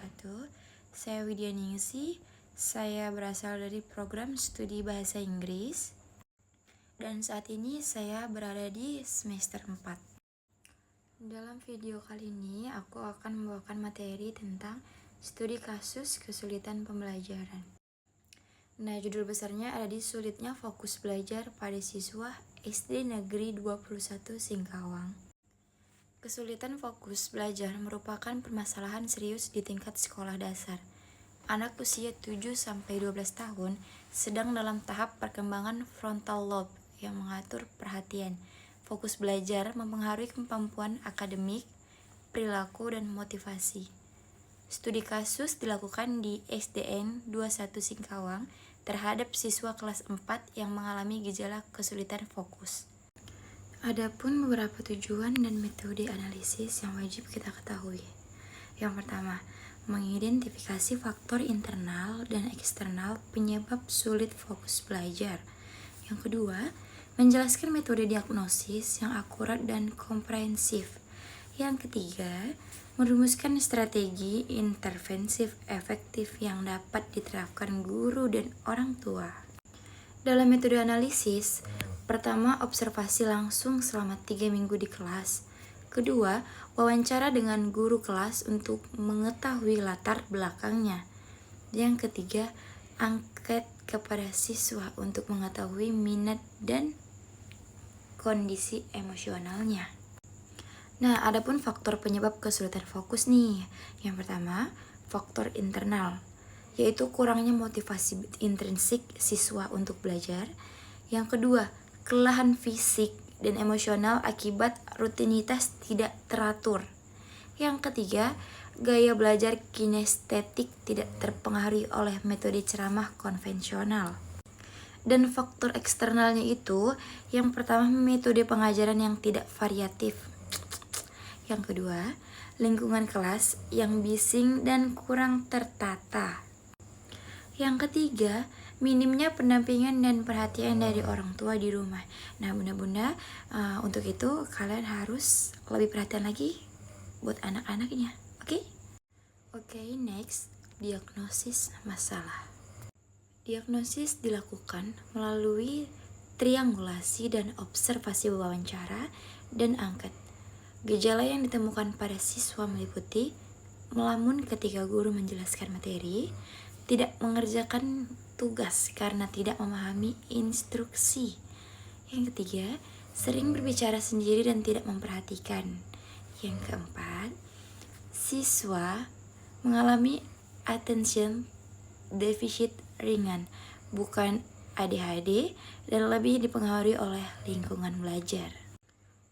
wabarakatuh. Saya Widya Ningsih. Saya berasal dari program studi bahasa Inggris. Dan saat ini saya berada di semester 4. Dalam video kali ini aku akan membawakan materi tentang studi kasus kesulitan pembelajaran. Nah, judul besarnya ada di sulitnya fokus belajar pada siswa SD Negeri 21 Singkawang. Kesulitan fokus belajar merupakan permasalahan serius di tingkat sekolah dasar. Anak usia 7-12 tahun sedang dalam tahap perkembangan frontal lobe yang mengatur perhatian. Fokus belajar mempengaruhi kemampuan akademik, perilaku, dan motivasi. Studi kasus dilakukan di SDN 21 Singkawang terhadap siswa kelas 4 yang mengalami gejala kesulitan fokus. Adapun beberapa tujuan dan metode analisis yang wajib kita ketahui. Yang pertama, mengidentifikasi faktor internal dan eksternal penyebab sulit fokus belajar. Yang kedua, menjelaskan metode diagnosis yang akurat dan komprehensif. Yang ketiga, merumuskan strategi intervensif efektif yang dapat diterapkan guru dan orang tua. Dalam metode analisis, pertama, observasi langsung selama 3 minggu di kelas. Kedua, wawancara dengan guru kelas untuk mengetahui latar belakangnya. Yang ketiga, angket kepada siswa untuk mengetahui minat dan kondisi emosionalnya. Nah, adapun faktor penyebab kesulitan fokus nih. Yang pertama, faktor internal, yaitu kurangnya motivasi intrinsik siswa untuk belajar. Yang kedua, kelelahan fisik dan emosional akibat rutinitas tidak teratur. Yang ketiga, gaya belajar kinestetik tidak terpengaruhi oleh metode ceramah konvensional. Dan faktor eksternalnya itu, yang pertama, metode pengajaran yang tidak variatif. Yang kedua, lingkungan kelas yang bising dan kurang tertata. Yang ketiga, minimnya pendampingan dan perhatian dari orang tua di rumah. Nah, bunda-bunda, untuk itu kalian harus lebih perhatian lagi buat anak-anaknya. Oke, next, diagnosis masalah. Diagnosis dilakukan melalui triangulasi dan observasi wawancara dan angket. Gejala yang ditemukan pada siswa meliputi melamun ketika guru menjelaskan materi, tidak mengerjakan tugas karena tidak memahami instruksi. Yang ketiga, sering berbicara sendiri dan tidak memperhatikan. Yang keempat, siswa mengalami attention deficit ringan, bukan ADHD, dan lebih dipengaruhi oleh lingkungan belajar.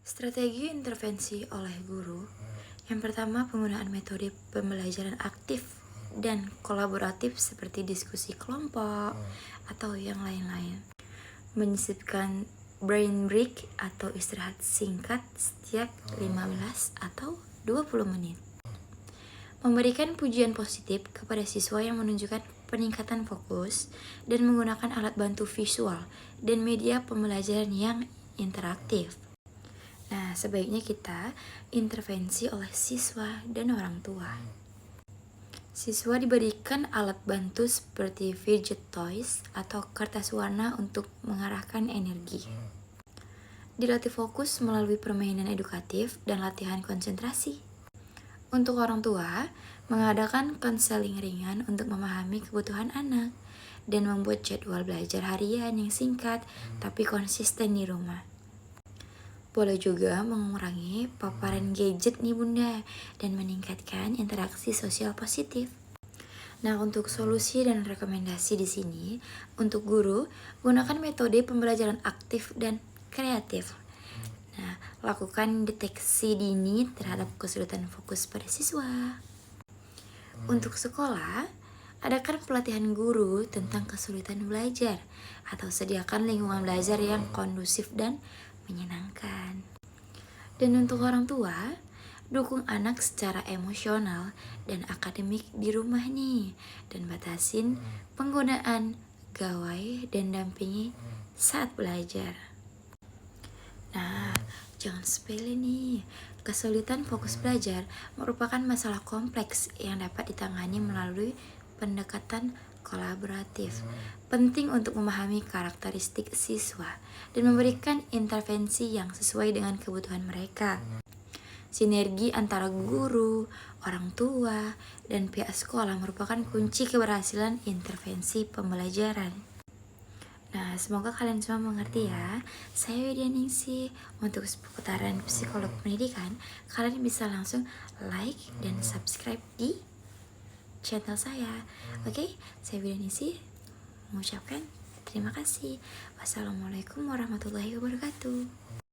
Strategi intervensi oleh guru. Yang pertama, penggunaan metode pembelajaran aktif dan kolaboratif seperti diskusi kelompok atau yang lain-lain. Menyisipkan brain break atau istirahat singkat setiap 15 atau 20 menit. Memberikan pujian positif kepada siswa yang menunjukkan peningkatan fokus dan menggunakan alat bantu visual dan media pembelajaran yang interaktif. Nah, sebaiknya kita intervensi oleh siswa dan orang tua. Siswa diberikan alat bantu seperti fidget toys atau kertas warna untuk mengarahkan energi. Dilatih fokus melalui permainan edukatif dan latihan konsentrasi. Untuk orang tua, mengadakan konseling ringan untuk memahami kebutuhan anak dan membuat jadwal belajar harian yang singkat tapi konsisten di rumah. Boleh juga mengurangi paparan gadget nih bunda dan meningkatkan interaksi sosial positif. Nah, untuk solusi dan rekomendasi di sini, untuk guru, gunakan metode pembelajaran aktif dan kreatif. Nah, lakukan deteksi dini terhadap kesulitan fokus pada siswa. Untuk sekolah, adakan pelatihan guru tentang kesulitan belajar atau sediakan lingkungan belajar yang kondusif dan menyenangkan. Dan untuk orang tua, dukung anak secara emosional dan akademik di rumah nih, dan batasin penggunaan gawai dan dampingi saat belajar. Nah, jangan sepele nih, Kesulitan fokus belajar merupakan masalah kompleks yang dapat ditangani melalui pendekatan kolaboratif. Penting untuk memahami karakteristik siswa dan memberikan intervensi yang sesuai dengan kebutuhan mereka. Sinergi antara guru, orang tua, dan pihak sekolah merupakan kunci keberhasilan intervensi pembelajaran. Nah, semoga kalian semua mengerti ya. Saya Widya Ningsih. Untuk seputaran psikolog pendidikan, kalian bisa langsung like dan subscribe di channel saya. Oke, saya Widya Ningsih mengucapkan terima kasih. Wassalamualaikum warahmatullahi wabarakatuh.